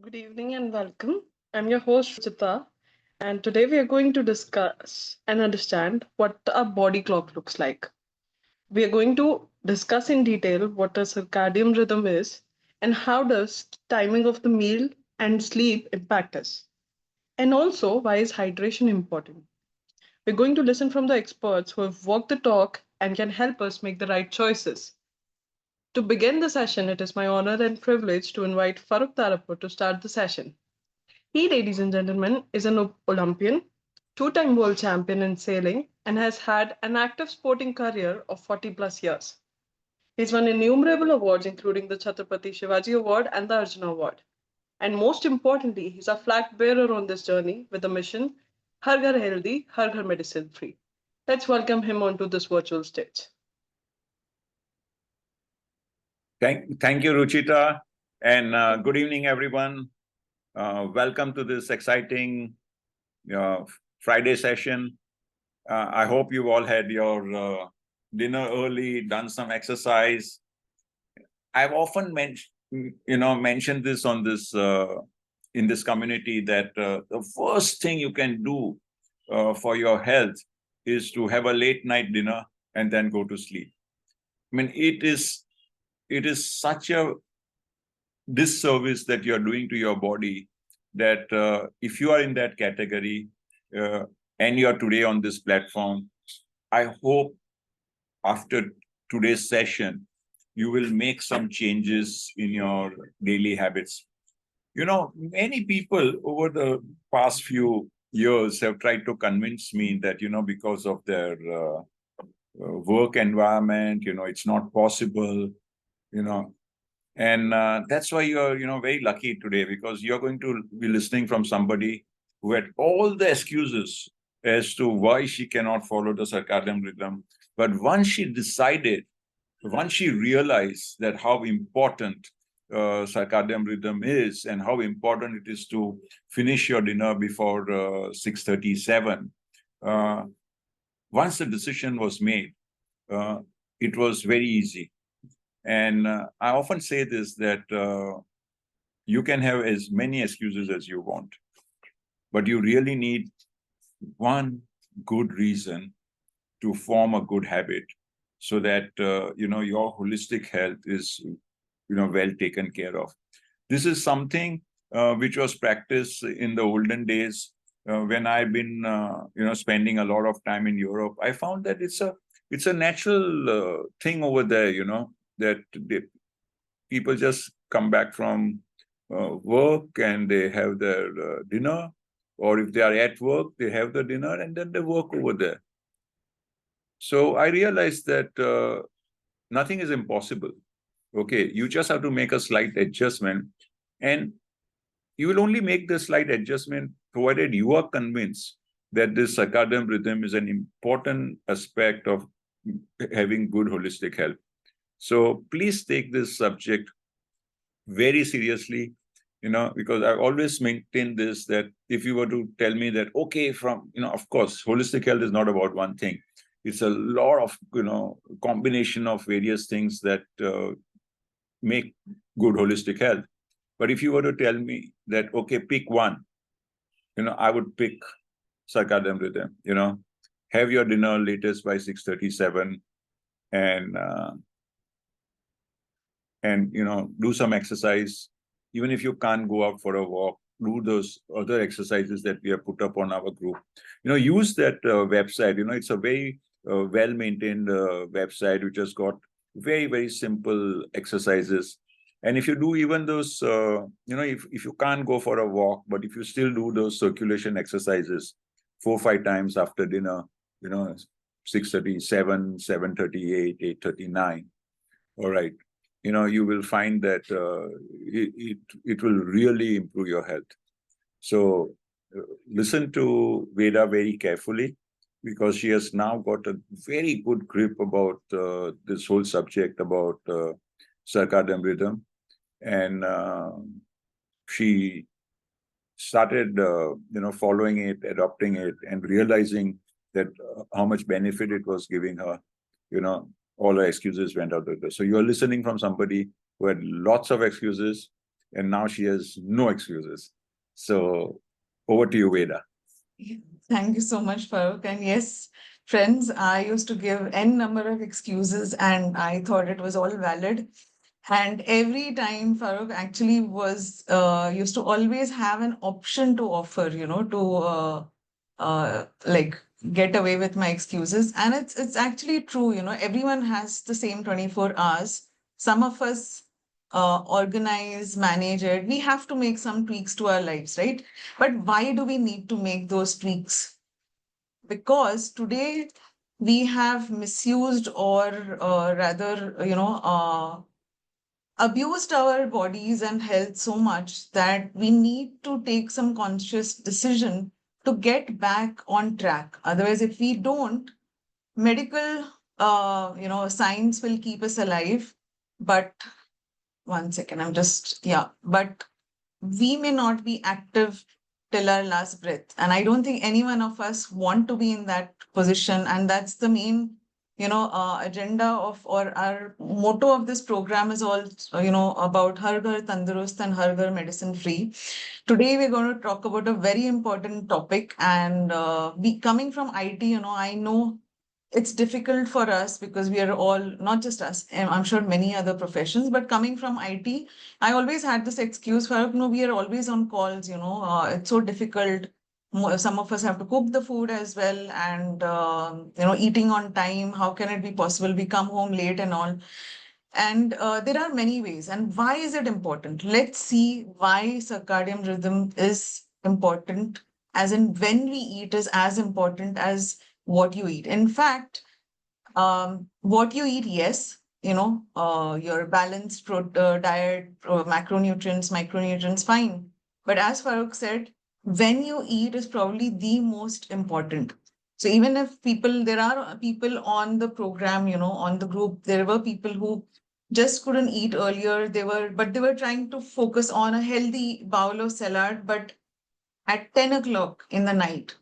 Good evening and welcome. I'm your host Ruchita, and today we are going to discuss and understand what a body clock looks like. We are going to discuss in detail what a circadian rhythm is and how does timing of the meal and sleep impact us. And also why is hydration important? We're going to listen from the experts who have walked the talk and can help us make the right choices. To begin the session, it is my honor and privilege to invite Farooq Tarapur to start the session. He, ladies and gentlemen, is an Olympian, two-time world champion in sailing, and has had an active sporting career of 40 plus years. He's won innumerable awards, including the Chhatrapati Shivaji Award and the Arjuna Award. And most importantly, he's a flag bearer on this journey with the mission Har Ghar Healthy, Har Ghar Medicine Free. Let's welcome him onto this virtual stage. Thank you, Ruchita, and good evening, everyone. Welcome to this exciting Friday session. I hope you all had your dinner early, done some exercise. I've often mentioned this on this in this community that the first thing you can do for your health is to have a late night dinner and then go to sleep. I mean, it is such a disservice that you're doing to your body that if you are in that category and you're today on this platform, I hope after today's session, you will make some changes in your daily habits. You know, many people over the past few years have tried to convince me that, because of their work environment, it's not possible, and that's why you're, very lucky today, because you're going to be listening from somebody who had all the excuses as to why she cannot follow the circadian rhythm. But once she realized that how important circadian rhythm is and how important it is to finish your dinner before 6:37, once the decision was made, it was very easy. And I often say this, that you can have as many excuses as you want, but you really need one good reason to form a good habit so that, your holistic health is, well taken care of. This is something which was practiced in the olden days when I've been, spending a lot of time in Europe. I found that it's a natural thing over there, that people just come back from work and they have their dinner, or if they are at work, they have the dinner and then they work over there. So I realized that nothing is impossible. Okay, you just have to make a slight adjustment, and you will only make the slight adjustment provided you are convinced that this circadian rhythm is an important aspect of having good holistic health. So please take this subject very seriously, because I always maintain this, that if you were to tell me that, okay, of course, holistic health is not about one thing. It's a lot of, combination of various things that make good holistic health. But if you were to tell me that, okay, pick one, I would pick circadian rhythm, have your dinner latest by 6:37 and do some exercise. Even if you can't go out for a walk, do those other exercises that we have put up on our group. Use that website. It's a very well-maintained website which has got very, very simple exercises. And if you do even those, if you can't go for a walk, but if you still do those circulation exercises 4 or 5 times after dinner, 6:37, 7:38, 8:39, all right, you will find that it will really improve your health. So listen to Veda very carefully, because she has now got a very good grip about this whole subject about circadian rhythm. And she started, following it, adopting it, and realizing that how much benefit it was giving her, all her excuses went out the door. So you're listening from somebody who had lots of excuses, and now she has no excuses. So over to you, Veda. Thank you so much, Farooq. And yes, friends, I used to give n number of excuses and I thought it was all valid. And every time Farooq actually was used to always have an option to offer, to like get away with my excuses. And it's actually true, everyone has the same 24 hours. Some of us organize, manage it. We have to make some tweaks to our lives, right? But why do we need to make those tweaks? Because today we have misused or rather, abused our bodies and health so much that we need to take some conscious decision to get back on track. Otherwise, if we don't, medical, science will keep us alive. But one second, but we may not be active till our last breath. And I don't think any one of us want to be in that position. And that's the main, agenda of or our motto of this program is all, about Har Ghar Tandurust and Har Ghar Medicine Free. Today, we're going to talk about a very important topic. And we coming from IT, I know it's difficult for us because we are all, not just us, I'm sure many other professions, but coming from IT, I always had this excuse for, we are always on calls, it's so difficult. Some of us have to cook the food as well and, eating on time. How can it be possible? We come home late and all. And there are many ways. And why is it important? Let's see why circadian rhythm is important, as in when we eat is as important as what you eat. In fact, what you eat, yes, your balanced diet, macronutrients, micronutrients, fine. But as Farooq said, when you eat is probably the most important. So even if there are people on the program, on the group, there were people who just couldn't eat earlier. But they were trying to focus on a healthy bowl of salad. But at 10 o'clock in the night,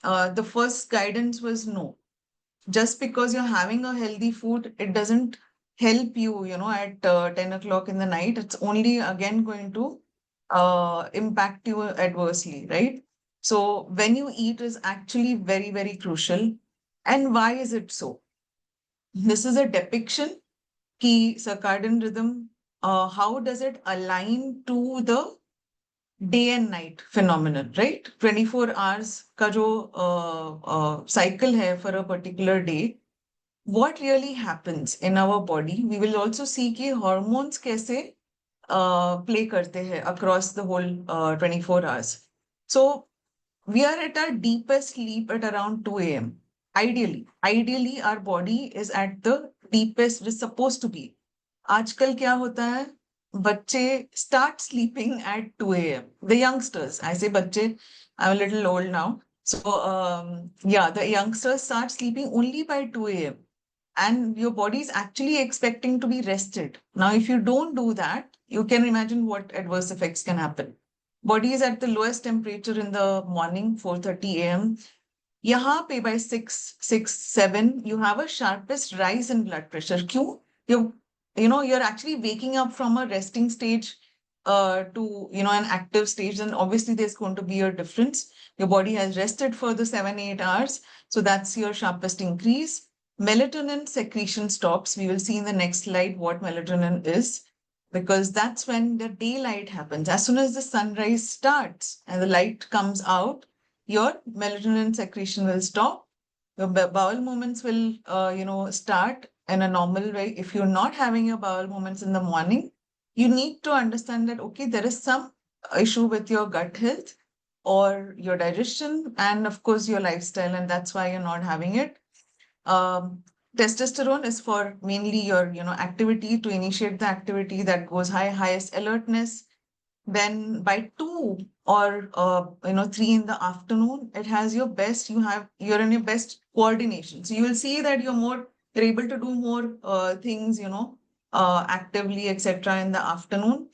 the first guidance was no. Just because you're having a healthy food, it doesn't help you, at 10 o'clock in the night. It's only again going to impact you adversely, right? So when you eat is actually very, very crucial. And why is it so? This is a depiction key circadian rhythm. How does it align to the day and night phenomenon, right? 24 hours का जो cycle है for a particular day, what really happens in our body? We will also see कि hormones कैसे play करते हैं across the whole 24 hours. So we are at our deepest sleep at around 2 a.m. Ideally, our body is at the deepest it is supposed to be. आजकल क्या होता है? बच्चे start sleeping at 2 a.m. The youngsters, I say बच्चे, I'm a little old now. So the youngsters start sleeping only by 2 a.m. And your body is actually expecting to be rested. Now, if you don't do that, you can imagine what adverse effects can happen. Body is at the lowest temperature in the morning, 4:30 a.m. यहाँ पे by 6, 7, you have a sharpest rise in blood pressure. क्यों? You're actually waking up from a resting stage to, an active stage. And obviously there's going to be a difference. Your body has rested for the 7, 8 hours. So that's your sharpest increase. Melatonin secretion stops. We will see in the next slide what melatonin is, because that's when the daylight happens. As soon as the sunrise starts and the light comes out, your melatonin secretion will stop. Your bowel movements will, start in a normal way. If you're not having your bowel movements in the morning, you need to understand that, okay, there is some issue with your gut health or your digestion and of course your lifestyle, and that's why you're not having it. Testosterone is for mainly your, activity, to initiate the activity that goes high, highest alertness. Then by 2 or 3 in the afternoon, it has your best, you're in your best coordination. So you will see that you're able to do more things, actively, etc. in the afternoon,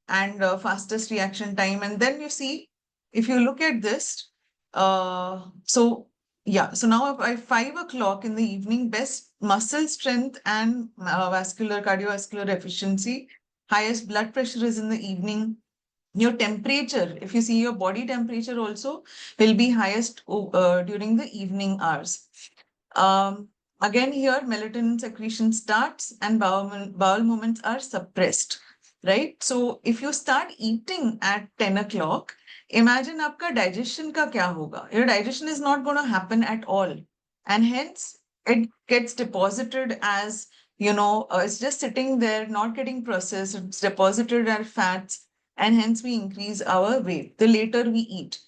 and fastest reaction time. And then you see, if you look at this, so now by 5 o'clock in the evening, best muscle strength and cardiovascular efficiency highest blood pressure is in the evening. Your temperature, if you see your body temperature also, will be highest during the evening hours. Um, Again, here melatonin secretion starts and bowel movements are suppressed, right? So if you start eating at 10 o'clock, imagine आपका digestion का क्या होगा? Your digestion is not going to happen at all. And hence it gets deposited as, it's just sitting there, not getting processed. It's deposited as fats, and hence we increase our weight the later we eat.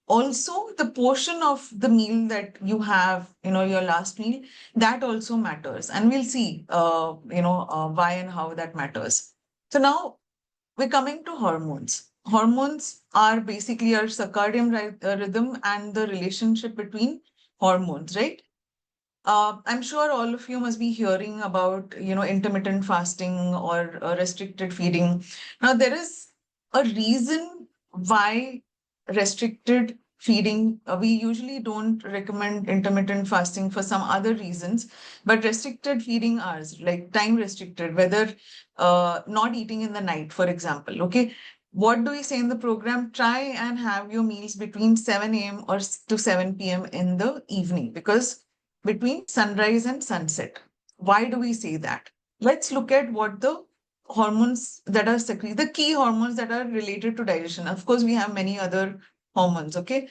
Also, the portion of the meal that you have, your last meal, that also matters. And we'll see, why and how that matters. So now we're coming to hormones. Hormones are basically our circadian rhythm and the relationship between hormones, right? I'm sure all of you must be hearing about, intermittent fasting or restricted feeding. Now, there is a reason why restricted feeding, we usually don't recommend intermittent fasting for some other reasons, but restricted feeding hours, like time restricted, whether not eating in the night, for example, okay? What do we say in the program? Try and have your meals between 7 a.m. or to 7 p.m. in the evening, because between sunrise and sunset. Why do we say that? Let's look at what the hormones that are secreted, the key hormones that are related to digestion. Of course, we have many other hormones, okay?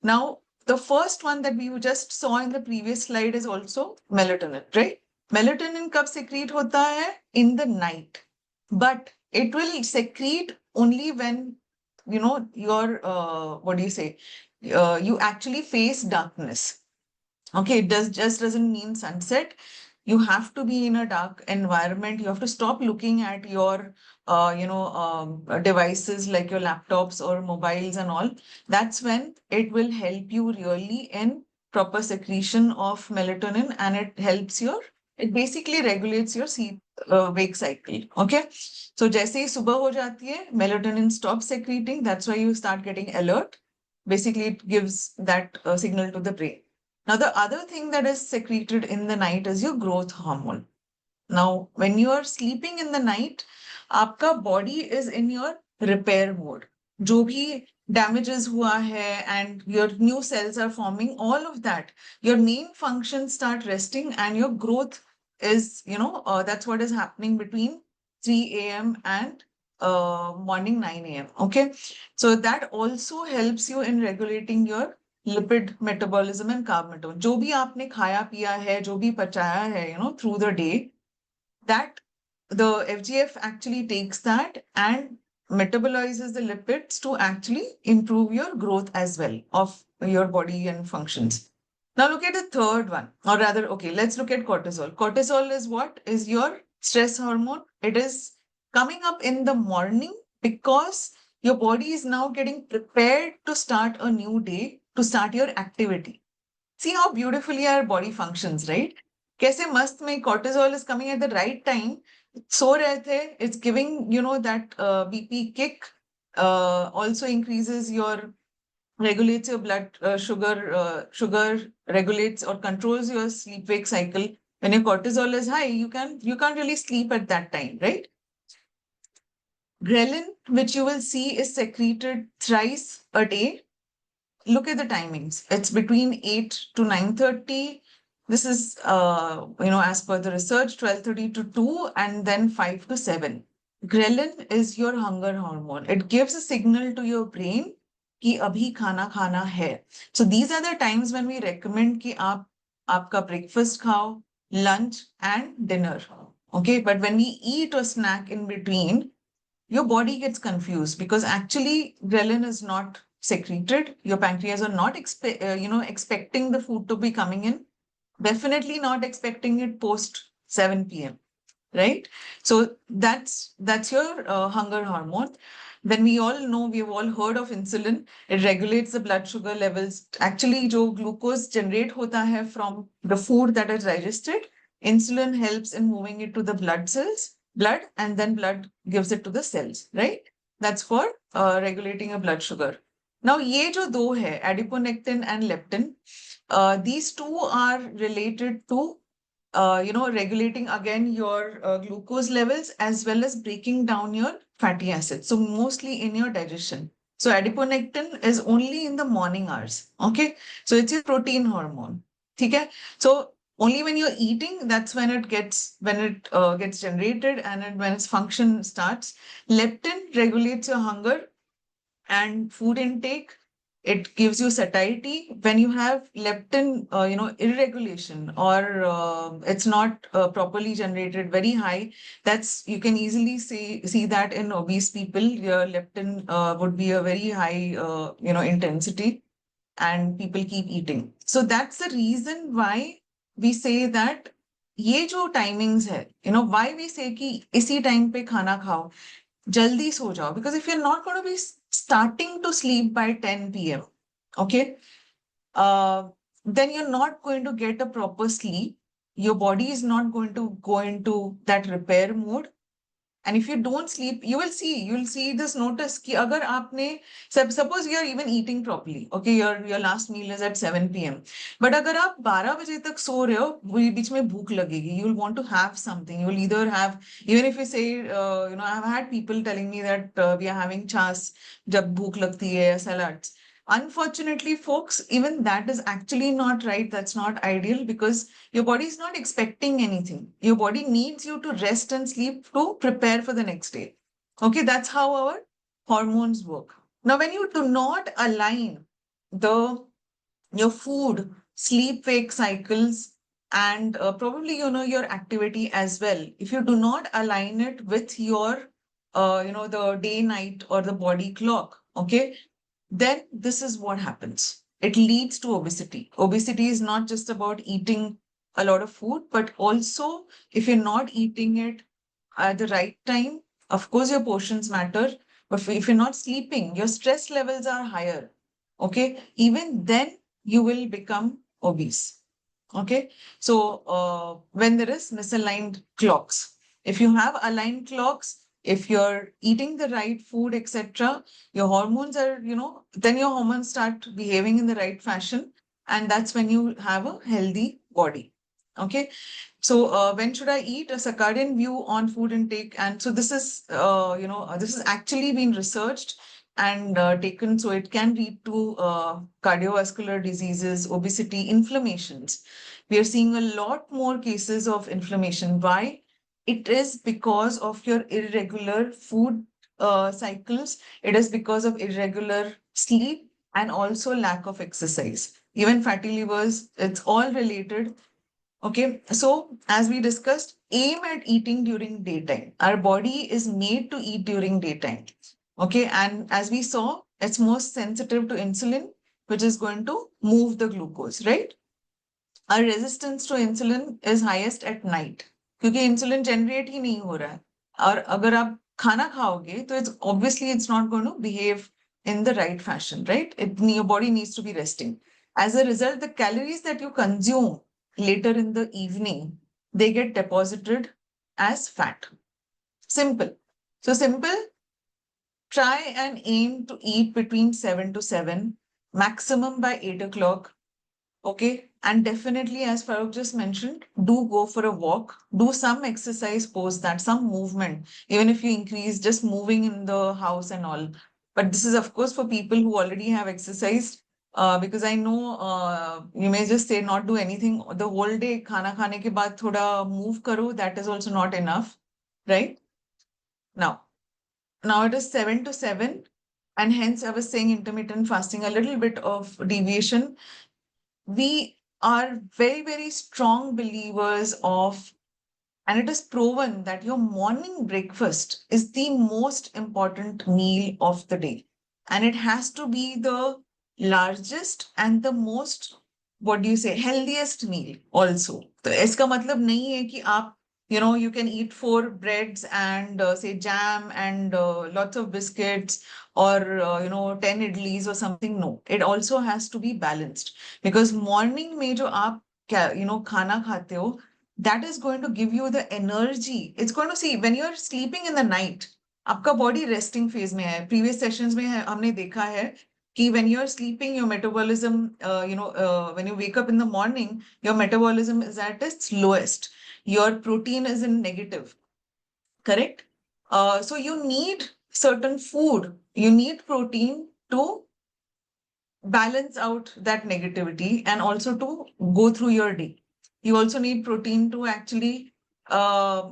Now, the first one that we just saw in the previous slide is also melatonin, right? Melatonin कब secrete होता है? In the night. But it will secrete only when, your, what do you say? You actually face darkness. Okay, it just doesn't mean sunset. You have to be in a dark environment. You have to stop looking at your, devices like your laptops or mobiles and all. That's when it will help you really in proper secretion of melatonin, and it basically regulates your sleep wake cycle. Okay, so जैसे ही सुबह हो जाती है, melatonin stops secreting. That's why you start getting alert. Basically, it gives that signal to the brain. Now, the other thing that is secreted in the night is your growth hormone. Now, when you are sleeping in the night, आपका body is in your repair mode. जो भी damages हुआ है and your new cells are forming, all of that, your main functions start resting, and your growth is, that's what is happening between 3 a.m. and morning 9 a.m. Okay. So that also helps you in regulating your lipid metabolism and carb metabolism. जो भी आपने खाया पिया है, जो भी पचाया है, through the day, that the FGF actually takes that and metabolizes the lipids to actually improve your growth as well of your body and functions. Now look at the third one, or rather, okay, let's look at cortisol. Cortisol is what? Is your stress hormone. It is coming up in the morning because your body is now getting prepared to start a new day, to start your activity. See how beautifully our body functions, right? कैसे मस्त में cortisol is coming at the right time. सो रहे थे, it's giving, that BP kick, also increases your, regulates your blood sugar regulates or controls your sleep wake cycle. When your cortisol is high, you can't really sleep at that time, right? Ghrelin, which you will see is secreted thrice a day. Look at the timings. It's between 8 to 9:30. This is, as per the research, 12:30 to 2, and then 5 to 7. Ghrelin is your hunger hormone. It gives a signal to your brain कि अभी खाना खाना है. So these are the times when we recommend कि आपका breakfast खाओ, lunch and dinner. Okay, but when we eat or snack in between, your body gets confused because actually ghrelin is not secreted. Your pancreas are not expecting the food to be coming in. Definitely not expecting it post 7 p.m. Right? So that's your hunger hormone. Then we all know, we've all heard of insulin. It regulates the blood sugar levels. Actually, जो glucose generate होता है from the food that is digested, insulin helps in moving it to the blood, and then blood gives it to the cells, right? That's for regulating your blood sugar. Now, ये जो दो है, adiponectin and leptin, these two are related to regulating again your glucose levels as well as breaking down your fatty acids. So mostly in your digestion. So adiponectin is only in the morning hours. Okay. So it's your protein hormone. Okay. So only when you're eating, that's when it gets generated and when its function starts. Leptin regulates your hunger and food intake. It gives you satiety when you have leptin, irregulation or it's not properly generated very high. That's you can easily see that in obese people, your leptin would be a very high, intensity, and people keep eating. So that's the reason why we say that ये जो timings है, why we say कि इसी time पे खाना खाओ, jaldi so jao, because if you're not going to be starting to sleep by 10 p.m., okay, uh, then you're not going to get a proper sleep. Your body is not going to go into that repair mode. And if you don't sleep, you'll see this notice कि अगर आपने suppose you're even eating properly, okay, your last meal is at 7 p.m. But अगर आप 12 बजे तक सो रहे हो, बीच में भूख लगेगी, you'll want to have something. You'll either have, even if you say, I've had people telling me that we are having chas जब भूख लगती है, salads. Unfortunately, folks, even that is actually not right. That's not ideal because your body is not expecting anything. Your body needs you to rest and sleep to prepare for the next day. Okay, that's how our hormones work. Now, when you do not align the your food, sleep wake cycles, and probably your activity as well, if you do not align it with your the day night or the body clock, okay, then this is what happens. It leads to obesity. Obesity is not just about eating a lot of food, but also if you're not eating it at the right time, of course, your portions matter. But if you're not sleeping, your stress levels are higher. Okay. Even then, you will become obese. Okay. So, when there is misaligned clocks, if you have aligned clocks, if you're eating the right food, etc., your hormones are, then your hormones start behaving in the right fashion. And that's when you have a healthy body. Okay. So when should I eat? A circadian view on food intake. And so this is, this has actually been researched and taken. So it can lead to cardiovascular diseases, obesity, inflammations. We are seeing a lot more cases of inflammation. Why? It is because of your irregular food cycles. It is because of irregular sleep and also lack of exercise. Even fatty livers, it's all related. Okay, so as we discussed, aim at eating during daytime. Our body is made to eat during daytime. Okay, and as we saw, it's most sensitive to insulin, which is going to move the glucose, right? Our resistance to insulin is highest at night क्योंकि insulin generate ही नहीं हो रहा है और अगर आप खाना खाओगे तो it's not going to behave in the right fashion, right? Your body needs to be resting. As a result, the calories that you consume later in the evening, they get deposited as fat. Simple. So simple, try and aim to eat between 7 to 7, maximum by 8 o'clock. Okay. And definitely, as Farooq just mentioned, do go for a walk, do some exercise post that, some movement, even if you increase just moving in the house and all. But this is, of course, for people who already have exercised. Because I know you may just say not do anything the whole day, khana khane ke baad thoda move karo, that is also not enough, right? Now, now it is 7 to 7, and hence I was saying intermittent fasting, a little bit of deviation. We are very, very strong believers of, and it is proven that your morning breakfast is the most important meal of the day. And it has to be the largest and the most, what do you say, healthiest meal also. तो इसका मतलब नहीं है कि आप, you can eat 4 breads and say jam and lots of biscuits or, 10 idlis or something. No, it also has to be balanced because morning में जो आप, खाना खाते हो, that is going to give you the energy. It's going to see when you're sleeping in the night, आपका body resting phase में है. Previous sessions में हमने देखा है when you're sleeping, your metabolism, when you wake up in the morning, your metabolism is at its lowest. Your protein is in negative, correct? So you need certain food, you need protein to balance out that negativity and also to go through your day. You also need protein to actually uh,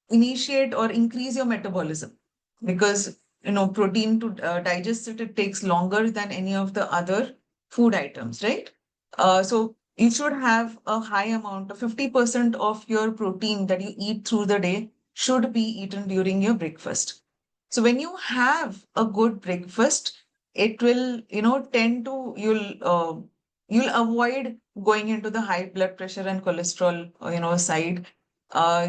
initiate or increase your metabolism, because protein to digest it, it takes longer than any of the other food items, right? So you should have a high amount of 50% of your protein that you eat through the day should be eaten during your breakfast. So when you have a good breakfast, it will tend to you'll avoid going into the high blood pressure and cholesterol side.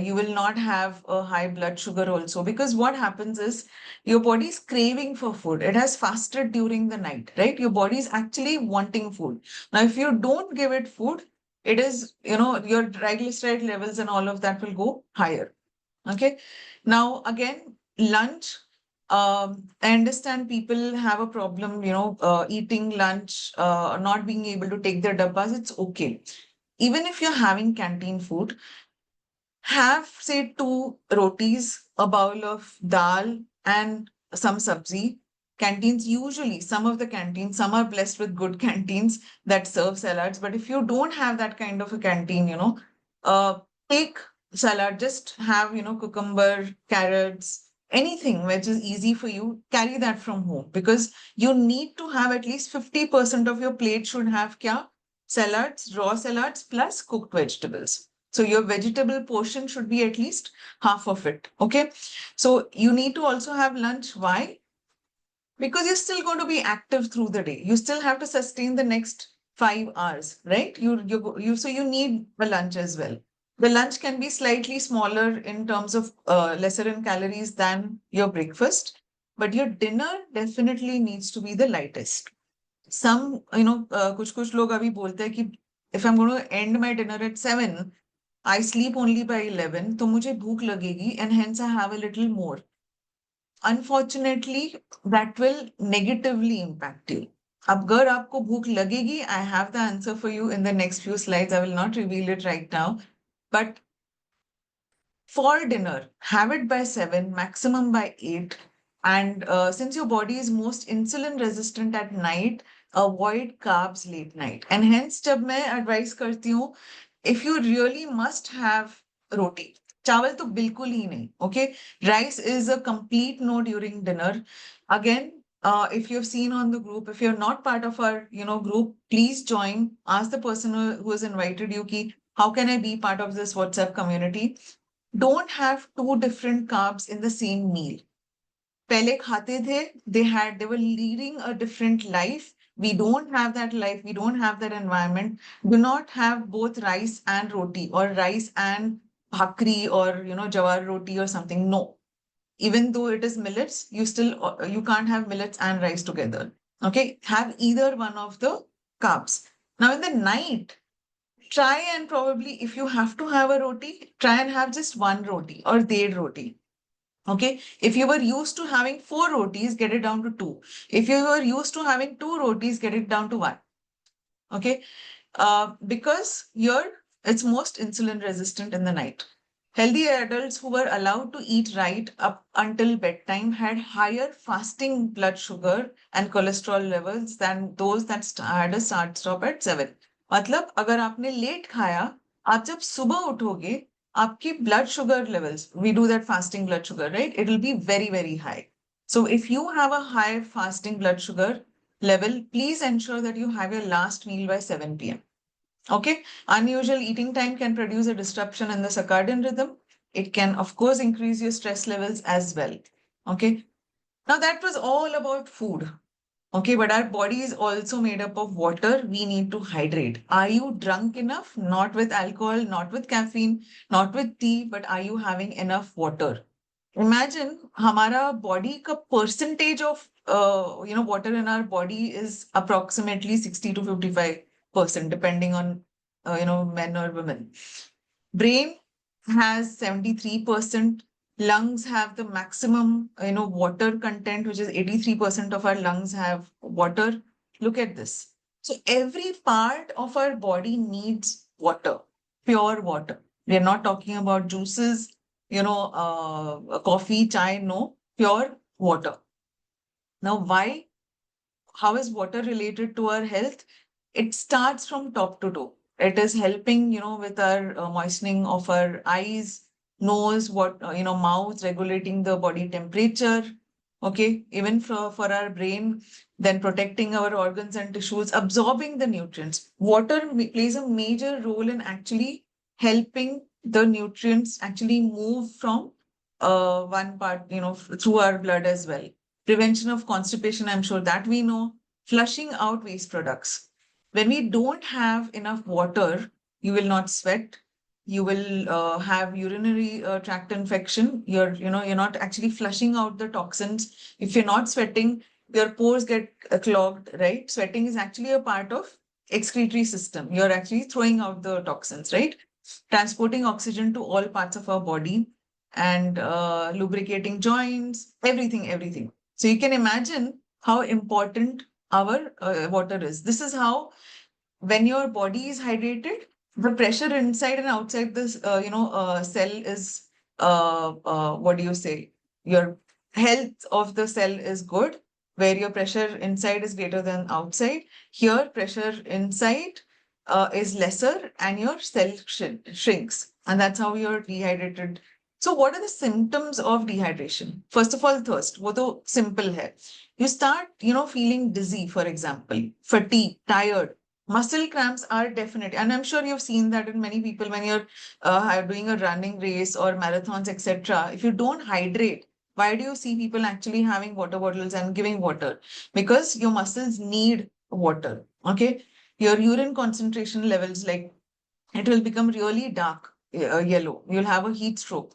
You will not have a high blood sugar also, because what happens is your body is craving for food. It has fasted during the night, right? Your body is actually wanting food. Now, if you don't give it food, it is, your triglyceride levels and all of that will go higher. Okay. Now, again, lunch. I understand people have a problem, eating lunch, not being able to take their dabbas. It's okay. Even if you're having canteen food, have say two rotis, a bowl of dal, and some sabzi. Canteens, usually some of the canteens, some are blessed with good canteens that serve salads. But if you don't have that kind of a canteen, take salad, just have, cucumber, carrots, anything which is easy for you, carry that from home, because you need to have at least 50% of your plate should have kya? Salads, raw salads plus cooked vegetables. So your vegetable portion should be at least half of it. Okay. So you need to also have lunch. Why? Because you're still going to be active through the day. You still have to sustain the next 5 hours, right? So you need a lunch as well. The lunch can be slightly smaller in terms of lesser in calories than your breakfast, but your dinner definitely needs to be the lightest. Some, कुछ लोग अभी बोलते हैं कि if I'm going to end my dinner at 7, I sleep only by 11, तो मुझे भूख लगेगी and hence I have a little more. Unfortunately, that will negatively impact you. अगर आपको भूख लगेगी, I have the answer for you in the next few slides. I will not reveal it right now. But for dinner, have it by 7, maximum by 8. And since your body is most insulin resistant at night, avoid carbs late night. And hence, जब मैं advise करती हूँ, if you really must have roti, चावल तो बिल्कुल ही नहीं, okay? Rice is a complete no during dinner. Again, if you've seen on the group, if you're not part of our, group, please join. Ask the person who has invited you, ki, how can I be part of this WhatsApp community? Don't have two different carbs in the same meal. पहले खाते थे, they were leading a different life. We don't have that life. We don't have that environment. Do not have both rice and roti, or rice and bhakri, or jawar roti or something. No. Even though it is millets, you can't have millets and rice together. Okay, have either one of the carbs. Now in the night, try and probably, if you have to have a roti, try and have just one roti or ded roti. Okay. If you were used to having 4 rotis, get it down to 2. If you were used to having 2 rotis, get it down to 1. Okay. Because it's most insulin resistant in the night. Healthy adults who were allowed to eat right up until bedtime had higher fasting blood sugar and cholesterol levels than those that had a start stop at 7. मतलब अगर आपने late खाया, आप जब सुबह उठोगे, आपकी blood sugar levels, we do that fasting blood sugar, right? It will be very, very high. So if you have a high fasting blood sugar level, please ensure that you have your last meal by 7 p.m. Okay, unusual eating time can produce a disruption in the circadian rhythm. It can, of course, increase your stress levels as well. Okay, now that was all about food. Okay, but our body is also made up of water. We need to hydrate. Are you drunk enough? Not with alcohol, not with caffeine, not with tea, but are you having enough water? Imagine हमारा body का percentage of water in our body is approximately 60 to 55%, depending on men or women. Brain has 73%, lungs have the maximum, water content, which is 83% of our lungs have water. Look at this. So every part of our body needs water, pure water. We are not talking about juices, coffee, chai, no, pure water. Now, why? How is water related to our health? It starts from top to toe. It is helping, with our moistening of our eyes, nose, mouth, regulating the body temperature. Okay, even for our brain, then protecting our organs and tissues, absorbing the nutrients. Water plays a major role in actually helping the nutrients actually move from one part, through our blood as well. Prevention of constipation, I'm sure that we know. Flushing out waste products. When we don't have enough water, you will not sweat. You will have urinary tract infection. You're not actually flushing out the toxins. If you're not sweating, your pores get clogged, right? Sweating is actually a part of excretory system. You're actually throwing out the toxins, right? Transporting oxygen to all parts of our body and lubricating joints, everything. So you can imagine how important our water is. This is how, when your body is hydrated, the pressure inside and outside this, cell is, what do you say? Your health of the cell is good, where your pressure inside is greater than outside. Here, pressure inside is lesser and your cell shrinks. And that's how you're dehydrated. So what are the symptoms of dehydration? First of all, thirst. वो तो simple है. You start, feeling dizzy, for example, fatigue, tired. Muscle cramps are definite, and I'm sure you've seen that in many people when you're doing a running race or marathons, etc. If you don't hydrate, why do you see people actually having water bottles and giving water? Because your muscles need water. Okay, your urine concentration levels, like, it will become really dark yellow. You'll have a heat stroke.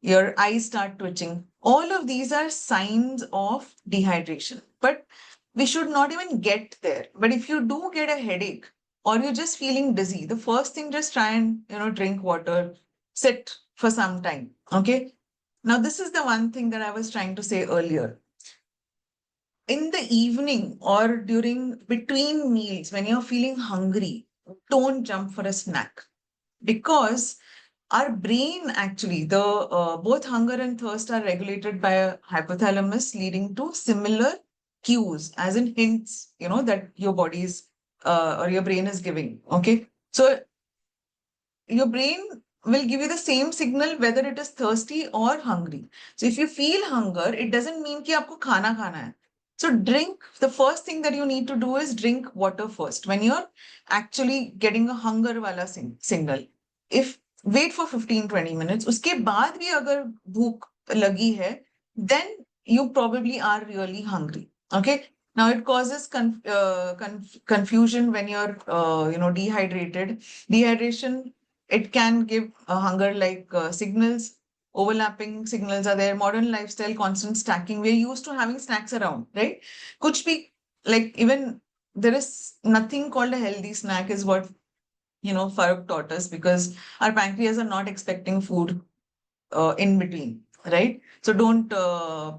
Your eyes start twitching. All of these are signs of dehydration. But we should not even get there. But if you do get a headache or you're just feeling dizzy, the first thing, just try and, drink water, sit for some time. Okay. Now, this is the one thing that I was trying to say earlier. In the evening or during between meals, when you're feeling hungry, don't jump for a snack, because our brain actually, the both hunger and thirst are regulated by a hypothalamus, leading to similar cues, as in hints, that your body's or your brain is giving. Okay, so your brain will give you the same signal whether it is thirsty or hungry. So if you feel hunger, it doesn't mean कि आपको खाना खाना है. So drink, the first thing that you need to do is drink water first when you're actually getting a hunger wala signal. If wait for 15-20 minutes, उसके बाद भी अगर भूख लगी है, then you probably are really hungry. Okay. Now it causes confusion when you're dehydrated. Dehydration, it can give a hunger like signals. Overlapping signals are there. Modern lifestyle, constant stacking. We're used to having snacks around, right? Kuch bhi, like, even there is nothing called a healthy snack, is what Farooq taught us, because our pancreas are not expecting food in between, right? So don't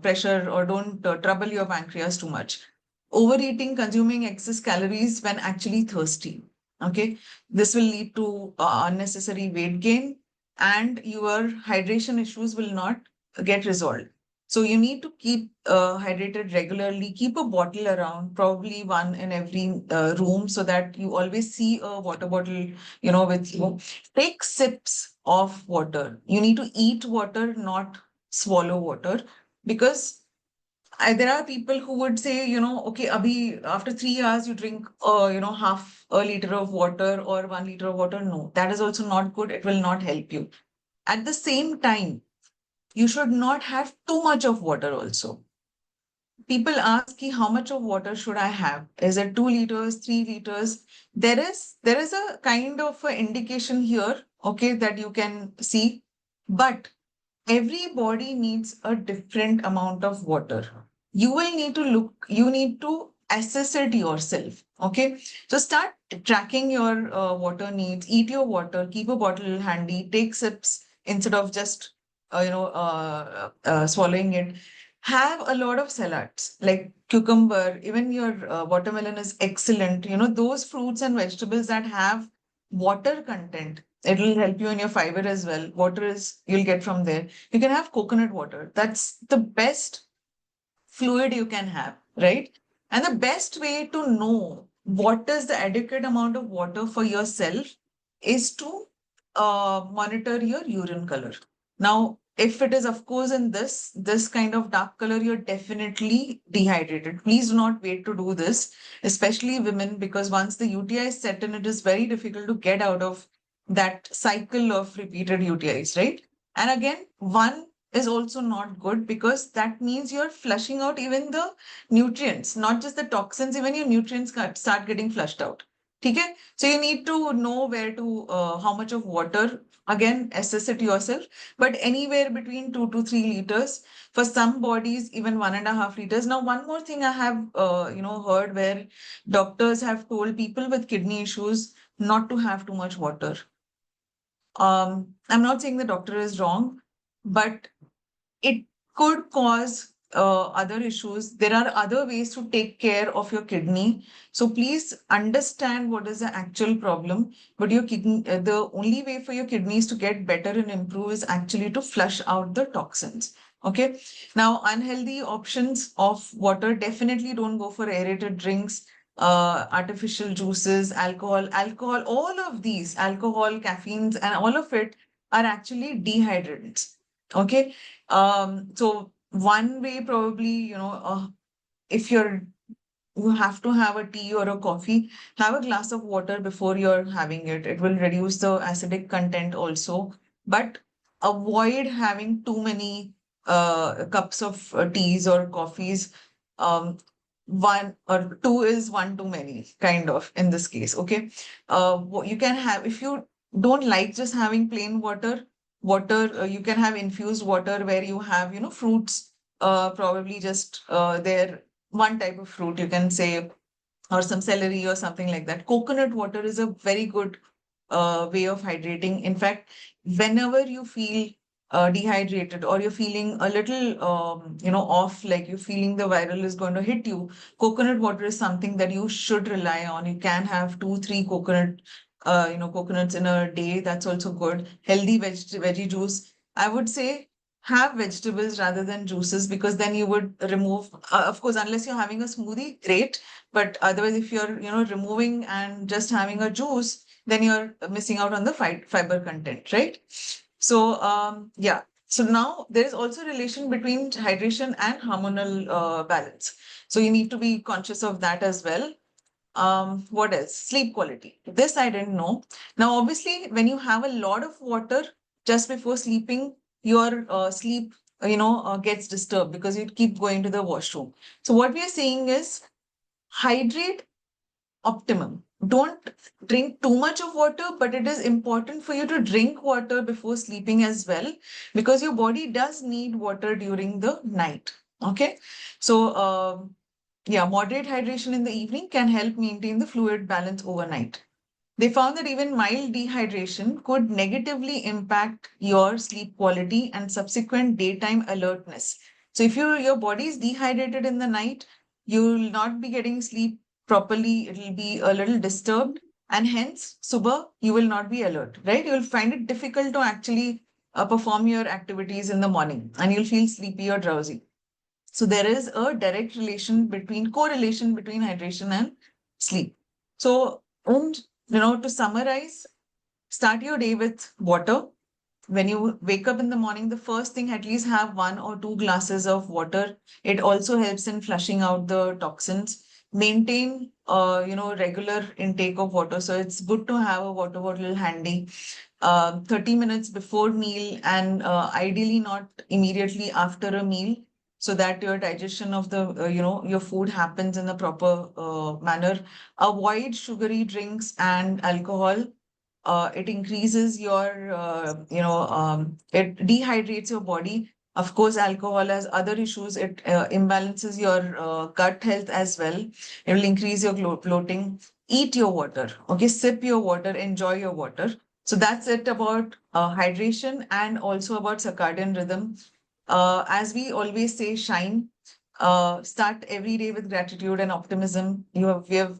pressure or don't trouble your pancreas too much. Overeating, consuming excess calories when actually thirsty. Okay, this will lead to unnecessary weight gain, and your hydration issues will not get resolved. So you need to keep hydrated regularly. Keep a bottle around, probably one in every room, so that you always see a water bottle, with you. Take sips of water. You need to eat water, not swallow water, because there are people who would say, okay, abhi, after 3 hours, you drink, half a liter of water or 1 liter of water. No, that is also not good. It will not help you. At the same time, you should not have too much of water also. People ask ki, how much of water should I have? Is it 2 liters, 3 liters? There is a kind of a indication here, okay, that you can see, but everybody needs a different amount of water. You will need to look, you need to assess it yourself. Okay. So start tracking your water needs, eat your water, keep a bottle handy, take sips instead of just swallowing it, have a lot of salads like cucumber. Even your watermelon is excellent. Those fruits and vegetables that have water content, it will help you in your fiber as well. Water is you'll get from there. You can have coconut water. That's the best fluid you can have, right? And the best way to know what is the adequate amount of water for yourself is to monitor your urine color. Now, if it is, of course, in this kind of dark color, you're definitely dehydrated. Please do not wait to do this, especially women, because once the UTI is set in, it is very difficult to get out of that cycle of repeated UTIs, right? And again, one is also not good because that means you're flushing out even the nutrients, not just the toxins, even your nutrients start getting flushed out. Okay? So you need to know where to, how much of water, again, assess it yourself, but anywhere between 2 to 3 liters. For some bodies, even 1.5 liters. Now, one more thing I have, heard where doctors have told people with kidney issues not to have too much water. I'm not saying the doctor is wrong, but it could cause other issues. There are other ways to take care of your kidney. So please understand what is the actual problem. But your kidney, the only way for your kidneys to get better and improve is actually to flush out the toxins. Okay. Now, unhealthy options of water, definitely don't go for aerated drinks, artificial juices, alcohol, all of these, alcohol, caffeines, and all of it are actually dehydrants. Okay. So one way probably, if you have to have a tea or a coffee, have a glass of water before you're having it. It will reduce the acidic content also, but avoid having too many cups of teas or coffees. Um, one or two is one too many, kind of in this case. Okay. You can have, if you don't like just having plain water, you can have infused water where you have, fruits, probably just there, one type of fruit, you can say, or some celery or something like that. Coconut water is a very good way of hydrating. In fact, whenever you feel dehydrated or you're feeling a little, off, like you're feeling the viral is going to hit you, coconut water is something that you should rely on. You can have 2, 3 coconuts in a day. That's also good. Healthy veggie juice. I would say have vegetables rather than juices because then you would remove, of course, unless you're having a smoothie, great. But otherwise, if you're, removing and just having a juice, then you're missing out on the fiber content, right? So, yeah. So now there is also relation between hydration and hormonal balance. So you need to be conscious of that as well. What else? Sleep quality. This I didn't know. Now, obviously, when you have a lot of water just before sleeping, your sleep, gets disturbed because you keep going to the washroom. So what we are saying is hydrate optimum. Don't drink too much of water, but it is important for you to drink water before sleeping as well, because your body does need water during the night. Okay. So, yeah, moderate hydration in the evening can help maintain the fluid balance overnight. They found that even mild dehydration could negatively impact your sleep quality and subsequent daytime alertness. So if your body is dehydrated in the night, you will not be getting sleep properly. It will be a little disturbed, and hence, subah, you will not be alert, right? You will find it difficult to actually perform your activities in the morning, and you'll feel sleepy or drowsy. So there is a direct correlation between hydration and sleep. So, and to summarize, start your day with water. When you wake up in the morning, the first thing, at least have 1 or 2 glasses of water. It also helps in flushing out the toxins. Maintain, regular intake of water. So it's good to have a water bottle handy. 30 minutes before meal and ideally not immediately after a meal, so that your digestion of the your food happens in a proper manner. Avoid sugary drinks and alcohol. It increases your it dehydrates your body. Of course, alcohol has other issues. It imbalances your gut health as well. It will increase your bloating. Eat your water. Okay, sip your water, enjoy your water. So that's it about hydration and also about circadian rhythm. As we always say, shine. Start every day with gratitude and optimism. We have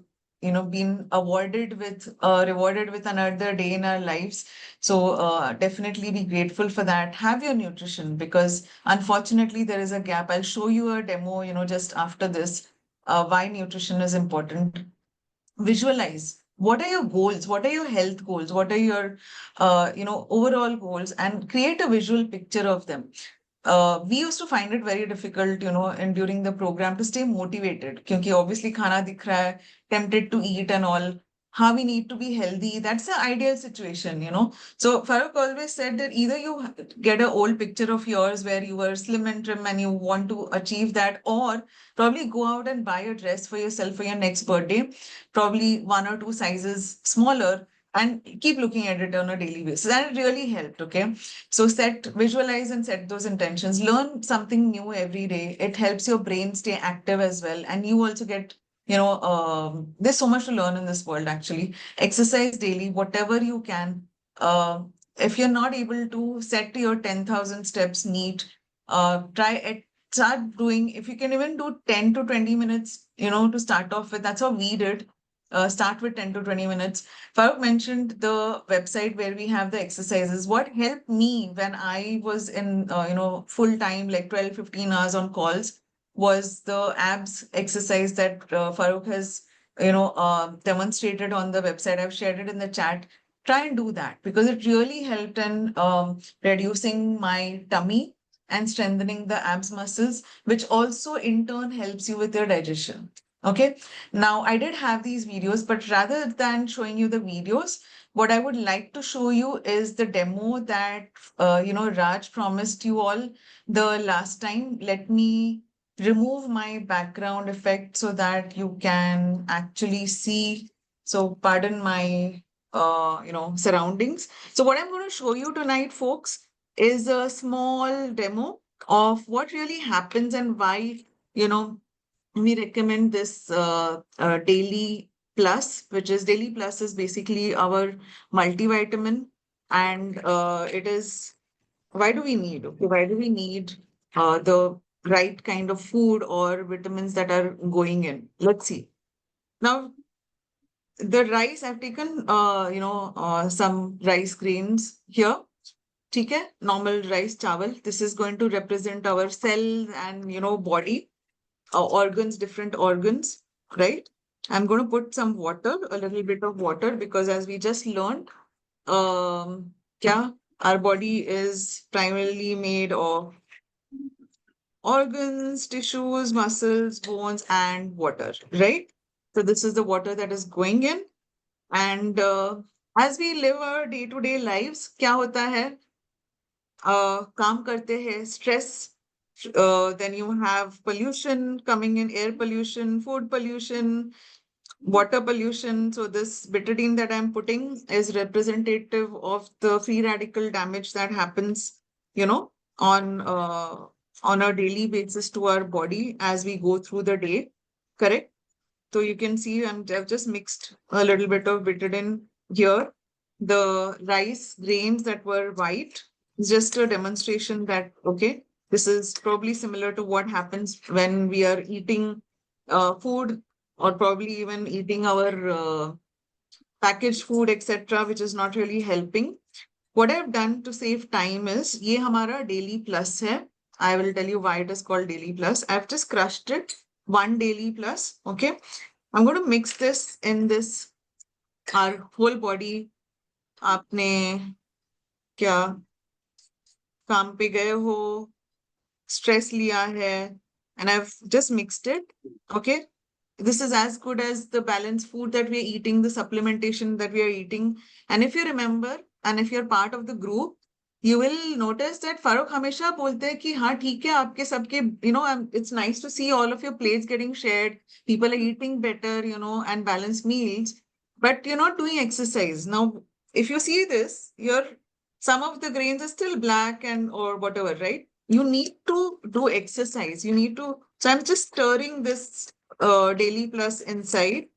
been rewarded with another day in our lives. So definitely be grateful for that. Have your nutrition, because unfortunately there is a gap. I'll show you a demo, just after this, why nutrition is important. Visualize what are your goals, what are your health goals, what are your overall goals, and create a visual picture of them. We used to find it very difficult, and during the program to stay motivated, because obviously khana dikh raha hai, tempted to eat and all. How we need to be healthy. That's the ideal situation. So Farooq always said that either you get an old picture of yours where you were slim and trim and you want to achieve that, or probably go out and buy a dress for yourself for your next birthday, probably one or two sizes smaller, and keep looking at it on a daily basis. And it really helped. Okay. So visualize and set those intentions. Learn something new every day. It helps your brain stay active as well. And you also get, there's so much to learn in this world, actually. Exercise daily, whatever you can. If you're not able to set your 10,000 steps neat, try it. Start doing, if you can even do 10 to 20 minutes, to start off with. That's what we did. Start with 10 to 20 minutes. Farooq mentioned the website where we have the exercises. What helped me when I was in, full time, like 12, 15 hours on calls, was the abs exercise that Farooq has, demonstrated on the website. I've shared it in the chat. Try and do that, because it really helped in reducing my tummy and strengthening the abs muscles, which also in turn helps you with your digestion. Okay. Now, I did have these videos, but rather than showing you the videos, what I would like to show you is the demo that, Raj promised you all the last time. Let me remove my background effect so that you can actually see. So pardon my, surroundings. So what I'm going to show you tonight, folks, is a small demo of what really happens and why, we recommend this Daily Plus, which is Daily Plus is basically our multivitamin. And it is, why do we need? Okay, why do we need the right kind of food or vitamins that are going in? Let's see. Now, the rice, I've taken, some rice grains here. Okay, normal rice chawal. This is going to represent our cells and, body. Organs, different organs, right? I'm going to put some water, a little bit of water, because as we just learned, yeah, our body is primarily made of organs, tissues, muscles, bones, and water, right? So this is the water that is going in. And as we live our day-to-day lives, क्या होता है? काम करते हैं, stress. Then you have pollution coming in, air pollution, food pollution, water pollution. So this betadine that I'm putting is representative of the free radical damage that happens, on on a daily basis to our body as we go through the day. Correct? So you can see I've just mixed a little bit of betadine here. The rice grains that were white is just a demonstration that, okay, this is probably similar to what happens when we are eating food, or probably even eating our packaged food, etc., which is not really helping. What I've done to save time is, ये हमारा Daily Plus है. I will tell you why it is called Daily Plus. I've just crushed it, one Daily Plus. Okay. I'm going to mix this in this, our whole body. आपने क्या काम पे गए हो, stress लिया है, and I've just mixed it. Okay. This is as good as the balanced food that we are eating, the supplementation that we are eating. And if you remember, and if you're part of the group, you will notice that Farooq हमेशा बोलते हैं कि हाँ ठीक है आपके सबके, it's nice to see all of your plates getting shared. People are eating better, and balanced meals, but you're not doing exercise. Now, if you see this, some of the grains are still black and or whatever, right? You need to do exercise. You need to. So I'm just stirring this Daily Plus inside.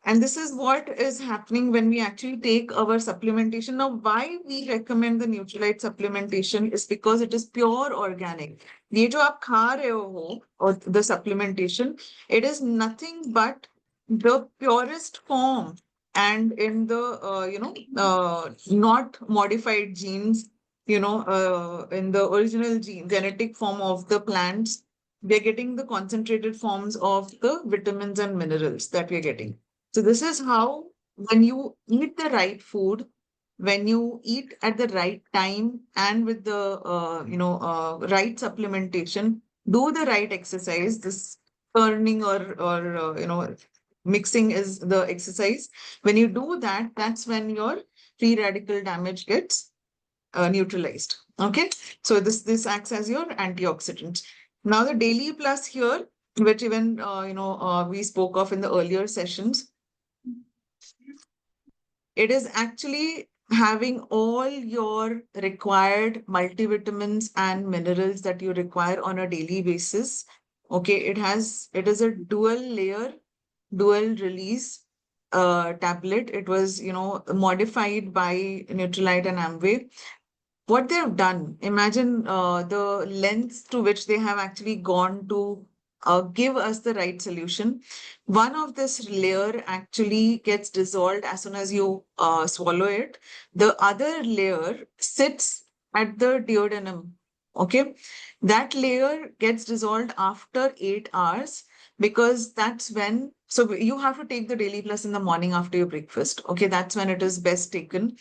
And this is what is happening when we actually take our supplementation. Now, why we recommend the Nutralite supplementation is because it is pure organic. ये जो आप खा रहे हो, or the supplementation, it is nothing but the purest form, and in the not modified genes, in the original genetic form of the plants, we're getting the concentrated forms of the vitamins and minerals that we're getting. So this is how, when you eat the right food, when you eat at the right time and with the right supplementation, do the right exercise. This turning or mixing is the exercise. When you do that, that's when your free radical damage gets neutralized. Okay, so this acts as your antioxidant. Now the daily plus here, which even we spoke of in the earlier sessions, it is actually having all your required multivitamins and minerals that you require on a daily basis. Okay, it is a dual layer, dual release tablet. It was modified by Nutrilite and Amway. What they have done, imagine the lengths to which they have actually gone to give us the right solution. One of this layer actually gets dissolved as soon as you swallow it. The other layer sits at the duodenum. Okay, that layer gets dissolved after 8 hours, because that's when, so you have to take the Daily Plus in the morning after your breakfast. Okay, that's when it is best taken.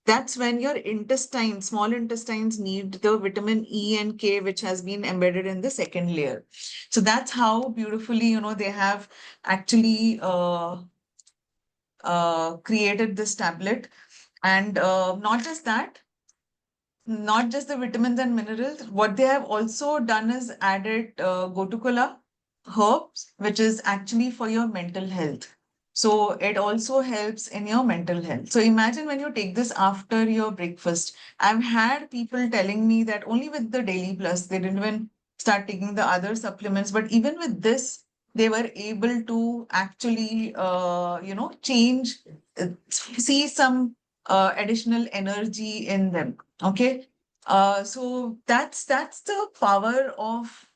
That's when your intestines, small intestines, need the vitamin E and K, which has been embedded in the second layer. So that's how beautifully, they have actually created this tablet. And not just that, not just the vitamins and minerals, what they have also done is added gotukola herbs, which is actually for your mental health. So it also helps in your mental health. So imagine when you take this after your breakfast. I've had people telling me that only with the Daily Plus, they didn't even start taking the other supplements, but even with this, they were able to actually, change, see some additional energy in them. Okay. So that's the power of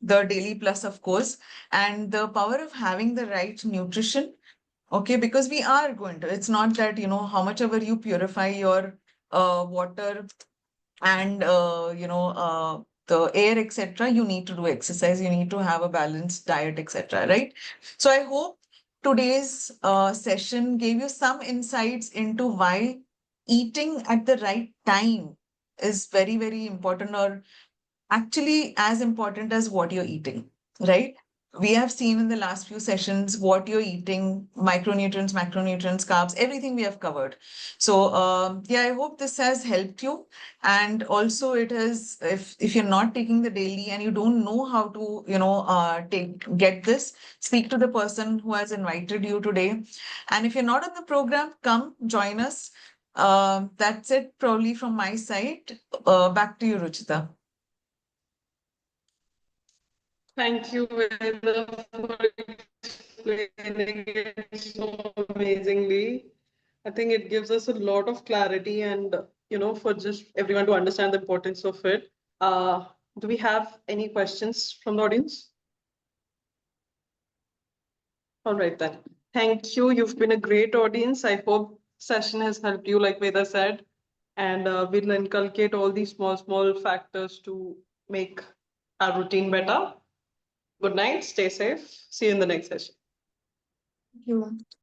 the Daily Plus, of course, and the power of having the right nutrition. Okay, because we are going to. It's not that how much ever you purify your water and the air, etc. You need to do exercise. You need to have a balanced diet, etc. Right? So I hope today's session gave you some insights into why eating at the right time is very, very important, or actually as important as what you're eating, right? We have seen in the last few sessions what you're eating, micronutrients, macronutrients, carbs, everything we have covered. So yeah, I hope this has helped you. And also it has, if you're not taking the daily and you don't know how to, get this, speak to the person who has invited you today. And if you're not on the program, come join us. That's it probably from my side. Back to you, Ruchita. Thank you, Veda, for explaining it so amazingly. I think it gives us a lot of clarity and, for just everyone to understand the importance of it. Do we have any questions from the audience? All right, then. Thank you. You've been a great audience. I hope session has helped you, like Veda said, and we'll inculcate all these small factors to make our routine better. Good night. Stay safe. See you in the next session. Thank you.